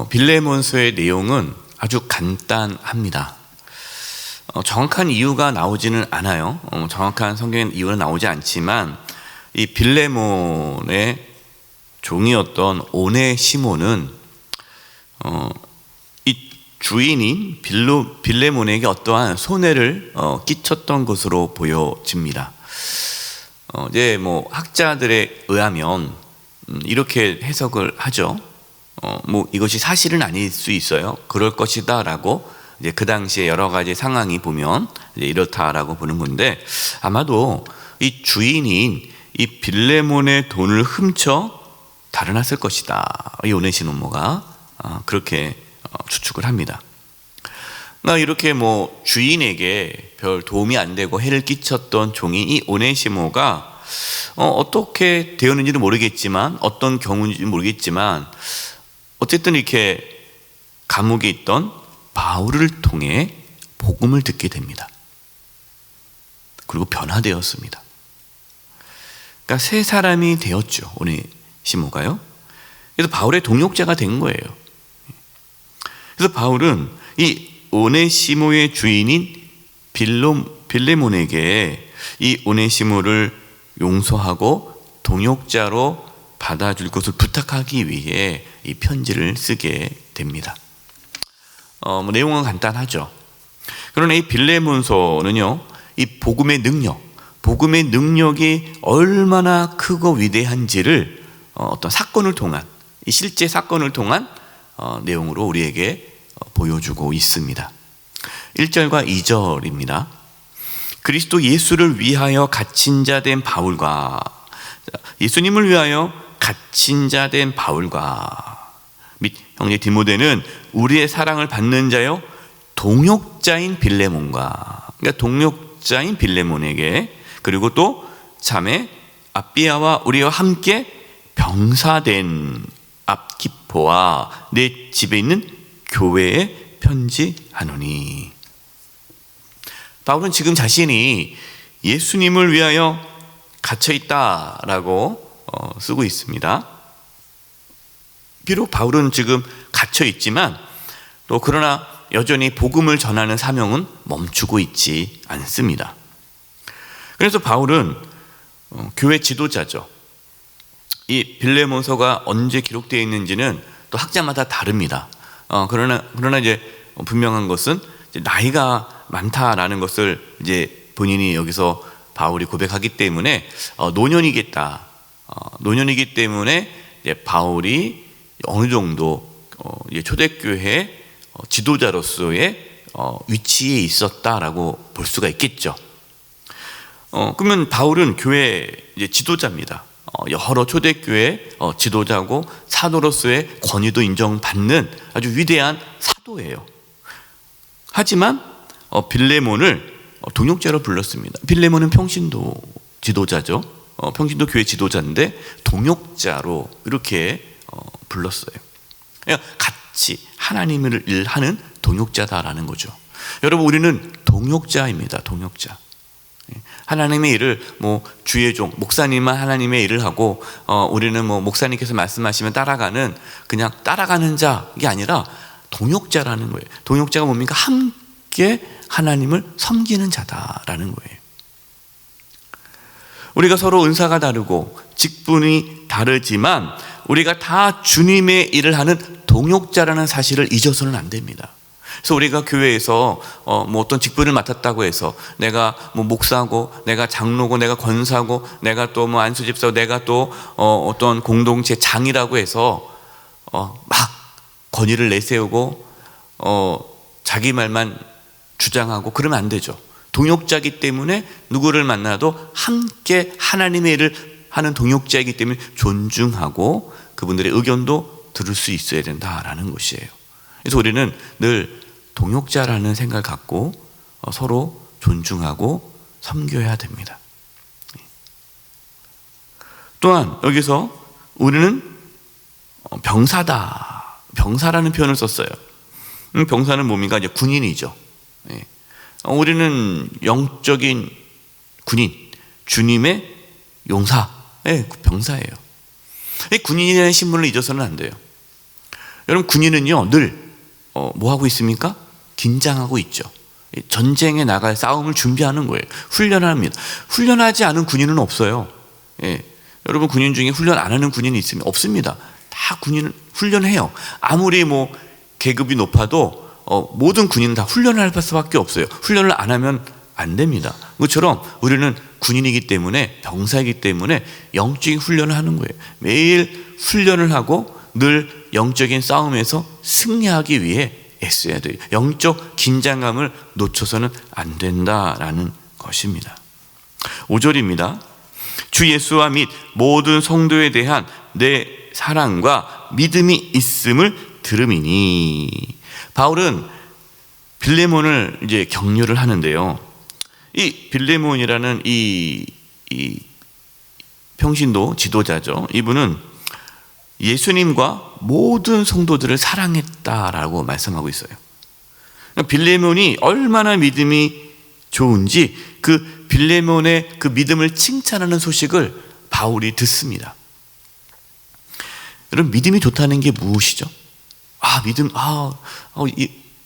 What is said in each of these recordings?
빌레몬서의 내용은 아주 간단합니다. 정확한 이유가 나오지는 않아요. 정확한 성경의 이유는 나오지 않지만 이 빌레몬의 종이었던 오네시모는 이 주인인 빌레몬에게 어떠한 손해를 끼쳤던 것으로 보여집니다. 이제 학자들에 의하면 이렇게 해석을 하죠. 이것이 사실은 아닐 수 있어요. 그럴 것이다라고 이제 그 당시에 여러 가지 상황이 보면 이제 이렇다라고 보는 건데, 아마도 이 주인인 이 빌레몬의 돈을 훔쳐 달아났을 것이다. 이 오네시모가 그렇게 추측을 합니다. 이렇게 주인에게 별 도움이 안 되고 해를 끼쳤던 종이 이 오네시모가 어떻게 되었는지는 모르겠지만, 어떤 경우인지 모르겠지만, 어쨌든 이렇게 감옥에 있던 바울을 통해 복음을 듣게 됩니다. 그리고 변화되었습니다. 그러니까 새 사람이 되었죠, 오네시모가요. 그래서 바울의 동역자가 된 거예요. 그래서 바울은 이 오네시모의 주인인 빌레몬에게 이 오네시모를 용서하고 동역자로 받아줄 것을 부탁하기 위해 이 편지를 쓰게 됩니다. 내용은 간단하죠. 그러나 이 빌레몬서는요, 이 복음의 능력이 얼마나 크고 위대한지를 어떤 사건을 통한, 이 실제 사건을 통한 내용으로 우리에게 보여주고 있습니다. 1절과 2절입니다. 그리스도 예수를 위하여 갇힌 자 된 바울과, 예수님을 위하여 갇힌 자 된 바울과 및 형제 디모데는 우리의 사랑을 받는 자요 동역자인 빌레몬과, 그러니까 동역자인 빌레몬에게, 그리고 또 자매 아비아와 우리와 함께 병사된 압기포와 내 집에 있는 교회에 편지하노니. 바울은 지금 자신이 예수님을 위하여 갇혀있다라고 쓰고 있습니다. 비록 바울은 지금 갇혀있지만 또 그러나 여전히 복음을 전하는 사명은 멈추고 있지 않습니다. 그래서 바울은 교회 지도자죠. 이 빌레몬서가 언제 기록되어 있는지는 또 학자마다 다릅니다. 그러나 이제 분명한 것은 이제 나이가 많다라는 것을 이제 본인이 여기서 바울이 고백하기 때문에 노년이기 때문에 이제 바울이 어느 정도 초대교회 지도자로서의 위치에 있었다라고 볼 수가 있겠죠. 그러면 바울은 교회 이제 지도자입니다. 여러 초대교회 지도자고 사도로서의 권위도 인정받는 아주 위대한 사도예요. 하지만 빌레몬을 동역자로 불렀습니다. 빌레몬은 평신도 지도자죠. 평신도 교회 지도자인데 동역자로 이렇게 불렀어요. 그러니까 같이 하나님을 일하는 동역자다라는 거죠. 여러분, 우리는 동역자입니다. 동역자. 하나님의 일을 주의 종 목사님만 하나님의 일을 하고 우리는 목사님께서 말씀하시면 따라가는, 그냥 따라가는 자가 아니라 동역자라는 거예요. 동역자가 뭡니까? 함께 하나님을 섬기는 자다라는 거예요. 우리가 서로 은사가 다르고 직분이 다르지만 우리가 다 주님의 일을 하는 동역자라는 사실을 잊어서는 안 됩니다. 그래서 우리가 교회에서 어떤 직분을 맡았다고 해서 내가 목사고, 내가 장로고, 내가 권사고, 내가 또 안수집사고, 내가 또 어떤 공동체 장이라고 해서 막 권위를 내세우고 자기 말만 주장하고 그러면 안 되죠. 동역자이기 때문에 누구를 만나도 함께 하나님의 일을 하는 동역자이기 때문에 존중하고 그분들의 의견도 들을 수 있어야 된다라는 것이에요. 그래서 우리는 늘 동역자라는 생각을 갖고 서로 존중하고 섬겨야 됩니다. 또한 여기서 우리는 병사다, 병사라는 표현을 썼어요. 병사는 뭡니까? 이제 군인이죠. 우리는 영적인 군인, 주님의 용사, 병사예요. 군인이라는 신분을 잊어서는 안 돼요. 여러분, 군인은요 늘 뭐 하고 있습니까? 긴장하고 있죠. 전쟁에 나갈 싸움을 준비하는 거예요. 훈련합니다. 훈련하지 않은 군인은 없어요. 여러분, 군인 중에 훈련 안 하는 군인이 있으면 없습니다. 다 군인은 훈련해요. 아무리 뭐 계급이 높아도 모든 군인은 다 훈련을 할 수밖에 없어요. 훈련을 안 하면 안 됩니다. 그것처럼 우리는 군인이기 때문에, 병사이기 때문에 영적인 훈련을 하는 거예요. 매일 훈련을 하고 늘 영적인 싸움에서 승리하기 위해 애써야 돼요. 영적 긴장감을 놓쳐서는 안 된다라는 것입니다. 5절입니다. 주 예수와 및 모든 성도에 대한 내 사랑과 믿음이 있음을 들음이니. 바울은 빌레몬을 이제 격려를 하는데요. 이 빌레몬이라는 이 평신도 지도자죠. 이분은 예수님과 모든 성도들을 사랑했다라고 말씀하고 있어요. 빌레몬이 얼마나 믿음이 좋은지 그 빌레몬의 그 믿음을 칭찬하는 소식을 바울이 듣습니다. 여러분, 믿음이 좋다는 게 무엇이죠?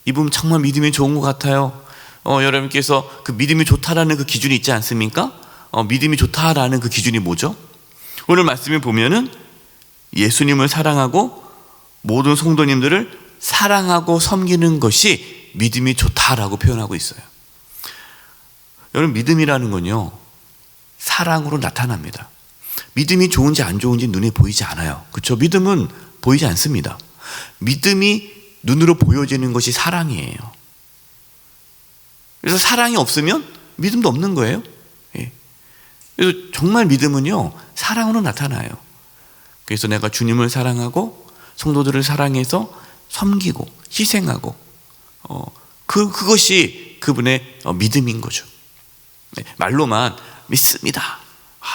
이분 정말 믿음이 좋은 것 같아요. 여러분께서 그 믿음이 좋다라는 그 기준이 있지 않습니까? 믿음이 좋다라는 그 기준이 뭐죠? 오늘 말씀에 보면은 예수님을 사랑하고 모든 성도님들을 사랑하고 섬기는 것이 믿음이 좋다라고 표현하고 있어요. 여러분, 믿음이라는 건요 사랑으로 나타납니다. 믿음이 좋은지 안 좋은지 눈에 보이지 않아요. 그렇죠? 믿음은 보이지 않습니다. 믿음이 눈으로 보여지는 것이 사랑이에요. 그래서 사랑이 없으면 믿음도 없는 거예요. 그래서 정말 믿음은요 사랑으로 나타나요. 그래서 내가 주님을 사랑하고 성도들을 사랑해서 섬기고 희생하고 그것이 그분의 믿음인 거죠. 말로만 믿습니다.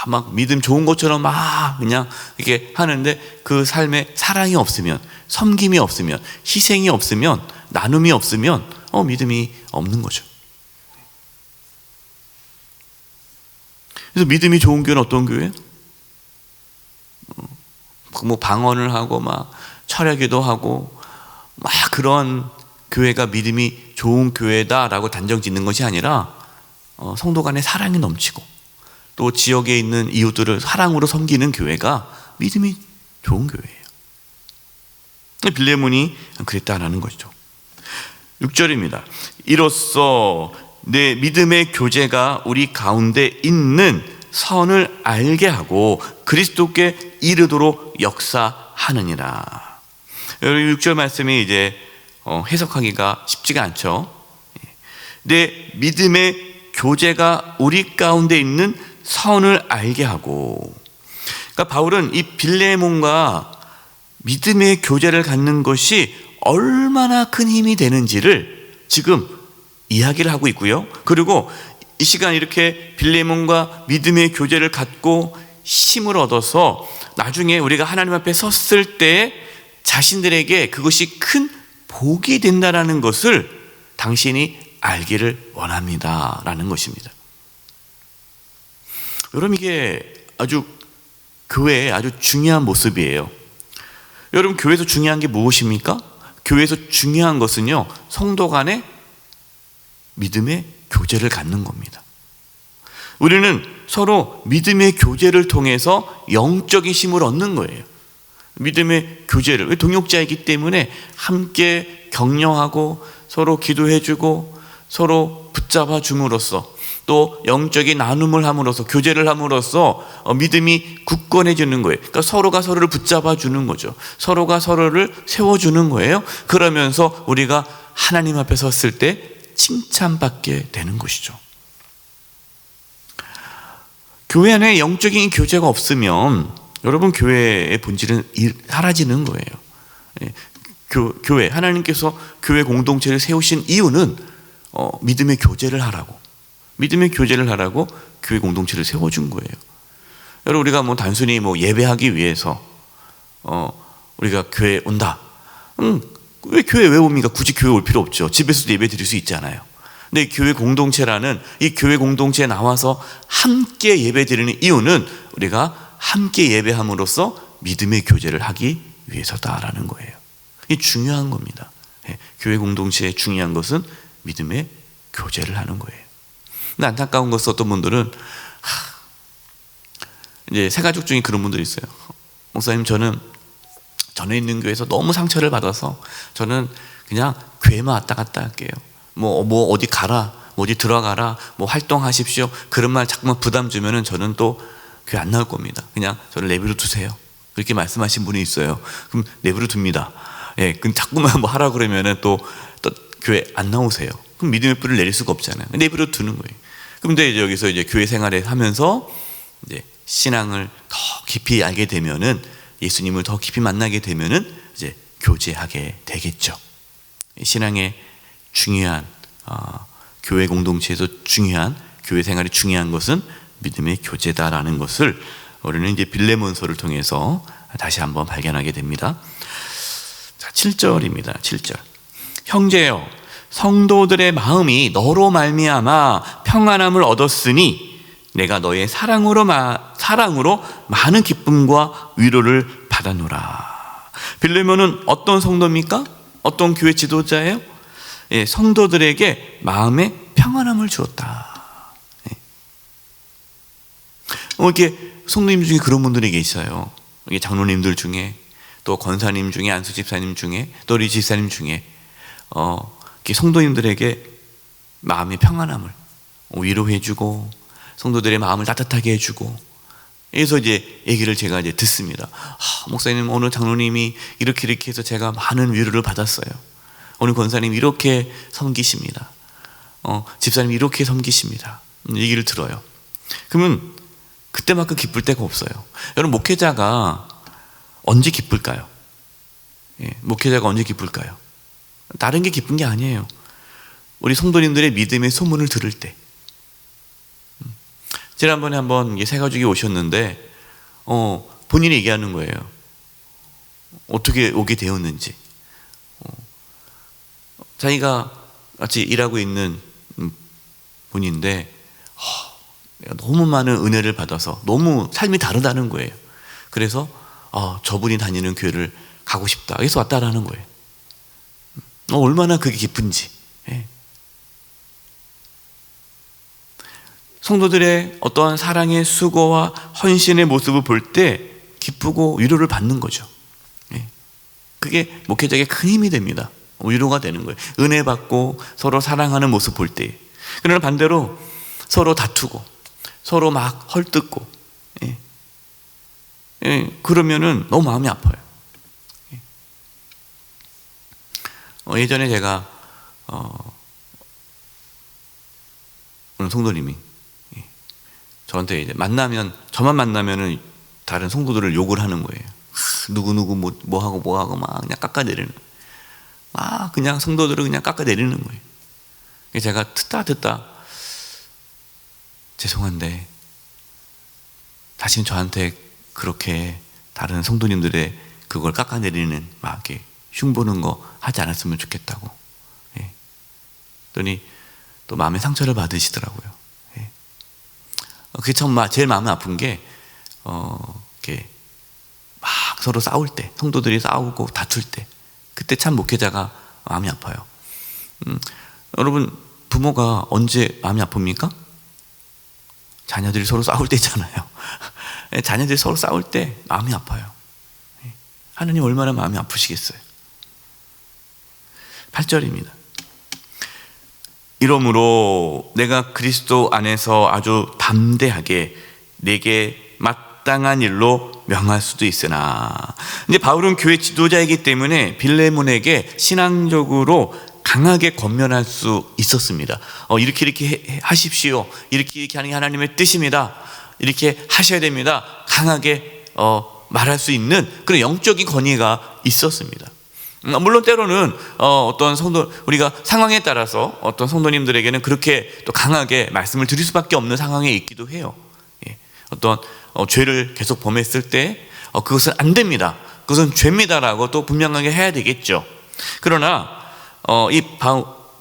막 믿음 좋은 것처럼 막 그냥 이렇게 하는데 그 삶에 사랑이 없으면, 섬김이 없으면, 희생이 없으면, 나눔이 없으면 믿음이 없는 거죠. 그래서 믿음이 좋은 교회는 어떤 교회예요? 뭐 방언을 하고 막 철야기도 하고 막 그런 교회가 믿음이 좋은 교회다라고 단정 짓는 것이 아니라 성도 간에 사랑이 넘치고 또 지역에 있는 이웃들을 사랑으로 섬기는 교회가 믿음이 좋은 교회예요. 빌레몬이 그랬다라는 것이죠. 6절입니다. 이로써 내 믿음의 교제가 우리 가운데 있는 선을 알게 하고 그리스도께 이르도록 역사하느니라. 6절 말씀이 이제 해석하기가 쉽지가 않죠. 내 믿음의 교제가 우리 가운데 있는 선을 알게 하고, 그러니까 바울은 이 빌레몬과 믿음의 교제를 갖는 것이 얼마나 큰 힘이 되는지를 지금 이야기를 하고 있고요. 그리고 이 시간 이렇게 빌레몬과 믿음의 교제를 갖고 힘을 얻어서 나중에 우리가 하나님 앞에 섰을 때 자신들에게 그것이 큰 복이 된다라는 것을 당신이 알기를 원합니다라는 것입니다. 여러분, 이게 아주 교회의 아주 중요한 모습이에요. 여러분, 교회에서 중요한 게 무엇입니까? 교회에서 중요한 것은요 성도 간의 믿음의 교제를 갖는 겁니다. 우리는 서로 믿음의 교제를 통해서 영적인 힘을 얻는 거예요. 믿음의 교제를, 동역자이기 때문에 함께 격려하고 서로 기도해주고 서로 붙잡아 줌으로써 또 영적인 나눔을 함으로써 교제를 함으로써 믿음이 굳건해지는 거예요. 그러니까 서로가 서로를 붙잡아 주는 거죠. 서로가 서로를 세워주는 거예요. 그러면서 우리가 하나님 앞에 섰을 때 칭찬받게 되는 것이죠. 교회 안에 영적인 교제가 없으면 여러분 교회의 본질은 사라지는 거예요. 교회, 하나님께서 교회 공동체를 세우신 이유는 믿음의 교제를 하라고, 믿음의 교제를 하라고 교회 공동체를 세워준 거예요. 여러분, 우리가 뭐 단순히 뭐 예배하기 위해서 우리가 교회에 온다. 왜 교회 왜 옵니까? 굳이 교회 올 필요 없죠. 집에서도 예배 드릴 수 있잖아요. 근데 교회 공동체라는 이 교회 공동체에 나와서 함께 예배 드리는 이유는 우리가 함께 예배함으로써 믿음의 교제를 하기 위해서다라는 거예요. 이게 중요한 겁니다. 교회 공동체의 중요한 것은 믿음의 교제를 하는 거예요. 근데 안타까운 것은 어떤 분들은 이제 새가족 중에 그런 분들이 있어요. 목사님, 저는 전에 있는 교회에서 너무 상처를 받아서 저는 그냥 교회만 왔다 갔다 할게요. 뭐 어디 가라, 뭐 어디 들어가라, 뭐 활동하십시오, 그런 말 자꾸만 부담 주면은 저는 또 교회 안 나올 겁니다. 그냥 저를 내버려 두세요. 그렇게 말씀하신 분이 있어요. 그럼 내버려 둡니다. 예, 그럼 자꾸만 뭐 하라 그러면은 또 교회 안 나오세요. 그럼 믿음의 뿌리를 내릴 수가 없잖아요. 내버려 두는 거예요. 근데 이제 여기서 이제 교회 생활을 하면서 이제 신앙을 더 깊이 알게 되면은, 예수님을 더 깊이 만나게 되면은 이제 교제하게 되겠죠. 신앙의 중요한 교회 공동체에서 중요한, 교회 생활이 중요한 것은 믿음의 교제다라는 것을 우리는 이제 빌레몬서를 통해서 다시 한번 발견하게 됩니다. 자, 7절입니다. 7절. 형제여, 성도들의 마음이 너로 말미암아 평안함을 얻었으니 내가 너의 사랑으로 많은 기쁨과 위로를 받아노라. 빌레몬은 어떤 성도입니까? 어떤 교회 지도자예요? 예, 성도들에게 마음의 평안함을 주었다. 예. 이렇게 성도님 중에 그런 분들이 계셔요. 이게 장로님들 중에, 또 권사님 중에, 안수 집사님 중에, 또 우리 집사님 중에 이렇게 성도님들에게 마음의 평안함을 위로해주고 성도들의 마음을 따뜻하게 해주고, 그래서 이제 얘기를 제가 이제 듣습니다. 목사님, 오늘 장로님이 이렇게 해서 제가 많은 위로를 받았어요. 오늘 권사님 이렇게 섬기십니다. 집사님 이렇게 섬기십니다. 얘기를 들어요. 그러면 그때만큼 기쁠 때가 없어요. 여러분, 목회자가 언제 기쁠까요? 예, 목회자가 언제 기쁠까요? 다른 게 기쁜 게 아니에요. 우리 성도님들의 믿음의 소문을 들을 때. 지난번에 한번 새가족이 오셨는데 본인이 얘기하는 거예요. 어떻게 오게 되었는지. 자기가 같이 일하고 있는 분인데 너무 많은 은혜를 받아서 너무 삶이 다르다는 거예요. 그래서 저분이 다니는 교회를 가고 싶다, 그래서 왔다라는 거예요. 얼마나 그게 기쁜지. 예. 성도들의 어떠한 사랑의 수고와 헌신의 모습을 볼 때 기쁘고 위로를 받는 거죠. 예. 그게 목회자에게 큰 힘이 됩니다. 위로가 되는 거예요. 은혜 받고 서로 사랑하는 모습 볼 때. 그러나 반대로 서로 다투고 서로 막 헐뜯고, 예. 예. 그러면은 너무 마음이 아파요. 예. 예전에 제가 어느 성도님이 저한테 이제 저만 만나면은 다른 성도들을 욕을 하는 거예요. 누구 뭐 하고 막 그냥 깎아내리는 거예요. 막 그냥 성도들을 그냥 깎아내리는 거예요. 제가 듣다 죄송한데 다시는 저한테 그렇게 다른 성도님들의 그걸 깎아내리는 막 이렇게 흉보는 거 하지 않았으면 좋겠다고. 예. 그랬더니 또 마음에 상처를 받으시더라고요. 그게 참 제일 마음이 아픈 게 이렇게 막 서로 싸울 때, 성도들이 싸우고 다툴 때, 그때 참 목회자가 마음이 아파요. 여러분, 부모가 언제 마음이 아픕니까? 자녀들이 서로 싸울 때잖아요. 자녀들이 서로 싸울 때 마음이 아파요. 하나님 얼마나 마음이 아프시겠어요. 8절입니다. 이러므로 내가 그리스도 안에서 아주 담대하게 내게 마땅한 일로 명할 수도 있으나, 이제 바울은 교회 지도자이기 때문에 빌레몬에게 신앙적으로 강하게 권면할 수 있었습니다. 이렇게 하십시오. 이렇게 하는 게 하나님의 뜻입니다. 이렇게 하셔야 됩니다. 강하게 말할 수 있는 그런 영적인 권위가 있었습니다. 물론 때로는 어떤 성도, 우리가 상황에 따라서 어떤 성도님들에게는 그렇게 또 강하게 말씀을 드릴 수밖에 없는 상황에 있기도 해요. 예. 어떤 죄를 계속 범했을 때 그것은 안 됩니다, 그것은 죄입니다라고 또 분명하게 해야 되겠죠. 그러나 이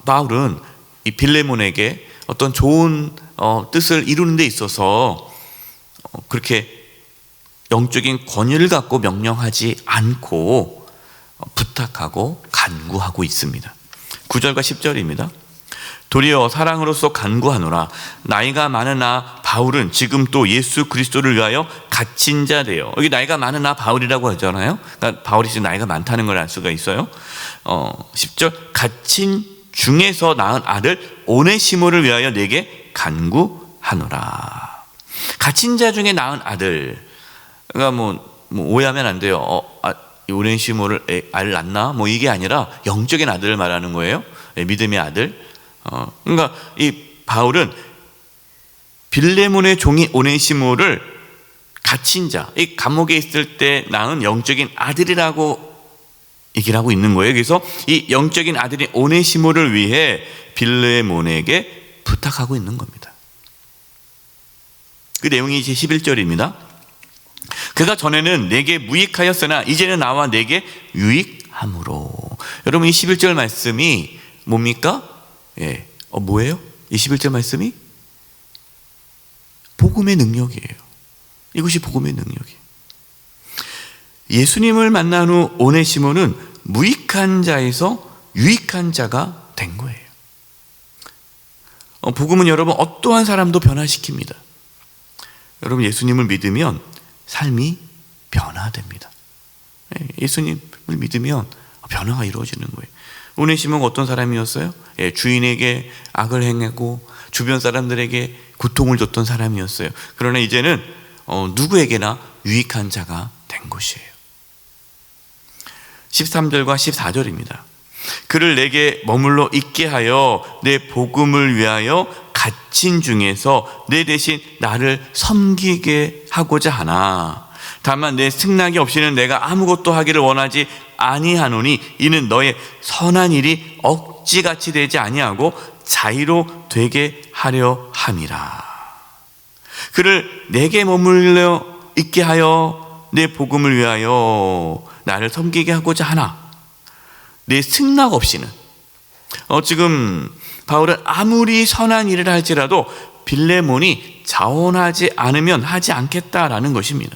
바울은 이 빌레몬에게 어떤 좋은 뜻을 이루는 데 있어서 그렇게 영적인 권위를 갖고 명령하지 않고 부탁하고 간구하고 있습니다. 9절과 10절입니다. 도리어 사랑으로서 간구하노라. 나이가 많으나 바울은 지금 또 예수 그리스도를 위하여 갇힌 자 되어. 여기 나이가 많으나 바울이라고 하잖아요. 그러니까 바울이 지금 나이가 많다는 걸 알 수가 있어요. 10절 갇힌 중에서 낳은 아들 오네시모를 위하여 내게 간구하노라. 갇힌 자 중에 낳은 아들. 그러니까 뭐 오해하면 안 돼요. 오네시모를 아이를 낳나? 뭐 이게 아니라 영적인 아들을 말하는 거예요. 믿음의 아들. 그러니까 이 바울은 빌레몬의 종이 오네시모를 갇힌 자, 이 감옥에 있을 때 낳은 영적인 아들이라고 얘기를 하고 있는 거예요. 그래서 이 영적인 아들인 오네시모를 위해 빌레몬에게 부탁하고 있는 겁니다. 그 내용이 이제 11절입니다. 그가 전에는 내게 무익하였으나 이제는 나와 내게 유익함으로. 여러분 이 11절 말씀이 뭡니까? 예, 뭐예요? 이 11절 말씀이 복음의 능력이에요. 이것이 복음의 능력이에요. 예수님을 만난 후 오네시모는 무익한 자에서 유익한 자가 된 거예요. 복음은 여러분 어떠한 사람도 변화시킵니다. 여러분 예수님을 믿으면 삶이 변화됩니다. 예수님을 믿으면 변화가 이루어지는 거예요. 오네시모가 어떤 사람이었어요? 주인에게 악을 행하고 주변 사람들에게 고통을 줬던 사람이었어요. 그러나 이제는 누구에게나 유익한 자가 된 것이에요. 13절과 14절입니다. 그를 내게 머물러 있게 하여 내 복음을 위하여 갇힌 중에서 내 대신 나를 섬기게 하고자 하나. 다만 내 승낙이 없이는 내가 아무것도 하기를 원하지 아니하노니 이는 너의 선한 일이 억지같이 되지 아니하고 자의로 되게 하려 함이라. 그를 내게 머물러 있게 하여 내 복음을 위하여 나를 섬기게 하고자 하나. 내 승낙 없이는. 지금 바울은 아무리 선한 일을 할지라도 빌레몬이 자원하지 않으면 하지 않겠다라는 것입니다.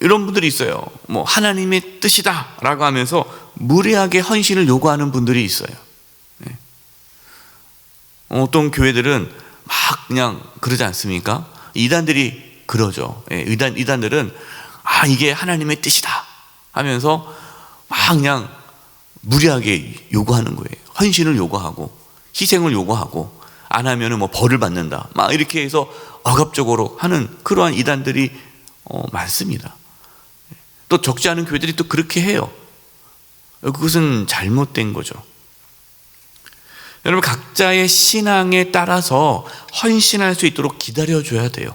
이런 분들이 있어요. 하나님의 뜻이다 라고 하면서 무리하게 헌신을 요구하는 분들이 있어요. 어떤 교회들은 막 그냥 그러지 않습니까? 이단들이 그러죠. 이단들은 이게 하나님의 뜻이다 하면서 막 그냥 무리하게 요구하는 거예요. 헌신을 요구하고 희생을 요구하고 안 하면은 벌을 받는다 막 이렇게 해서 억압적으로 하는 그러한 이단들이 많습니다. 또 적지 않은 교회들이 또 그렇게 해요. 그것은 잘못된 거죠. 여러분 각자의 신앙에 따라서 헌신할 수 있도록 기다려줘야 돼요.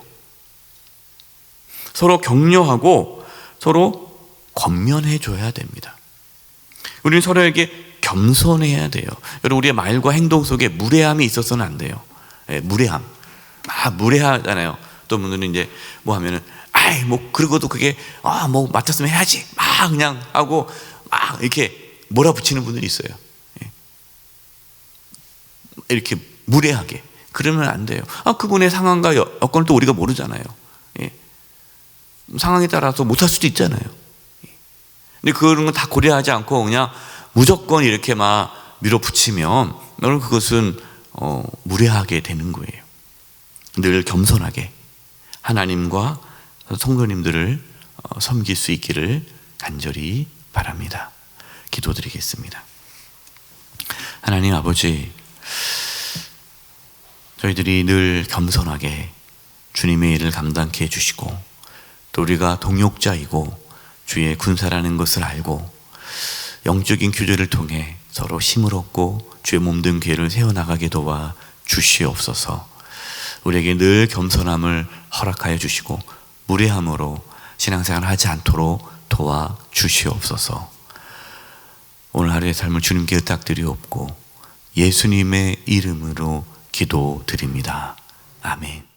서로 격려하고 서로 권면해줘야 됩니다. 우리는 서로에게 겸손해야 돼요. 여러분 우리의 말과 행동 속에 무례함이 있어서는 안 돼요. 무례함. 무례하잖아요. 또 분들은 이제 하면은 그러고도 그게 맡았으면 해야지 막 그냥 하고 막 이렇게 몰아붙이는 분들이 있어요. 이렇게 무례하게 그러면 안 돼요. 그분의 상황과 여건을 또 우리가 모르잖아요. 상황에 따라서 못할 수도 있잖아요. 근데 그런 건 다 고려하지 않고 그냥 무조건 이렇게 막 밀어붙이면 여러분 그것은 무례하게 되는 거예요. 늘 겸손하게 하나님과 성도님들을 섬길 수 있기를 간절히 바랍니다. 기도드리겠습니다. 하나님 아버지, 저희들이 늘 겸손하게 주님의 일을 감당케 해주시고 또 우리가 동역자이고 주의 군사라는 것을 알고 영적인 교제를 통해 서로 힘을 얻고 주의 몸된 교회를 세워나가게 도와 주시옵소서. 우리에게 늘 겸손함을 허락하여 주시고 무례함으로 신앙생활을 하지 않도록 도와 주시옵소서. 오늘 하루의 삶을 주님께 의탁드리옵고 예수님의 이름으로 기도드립니다. 아멘.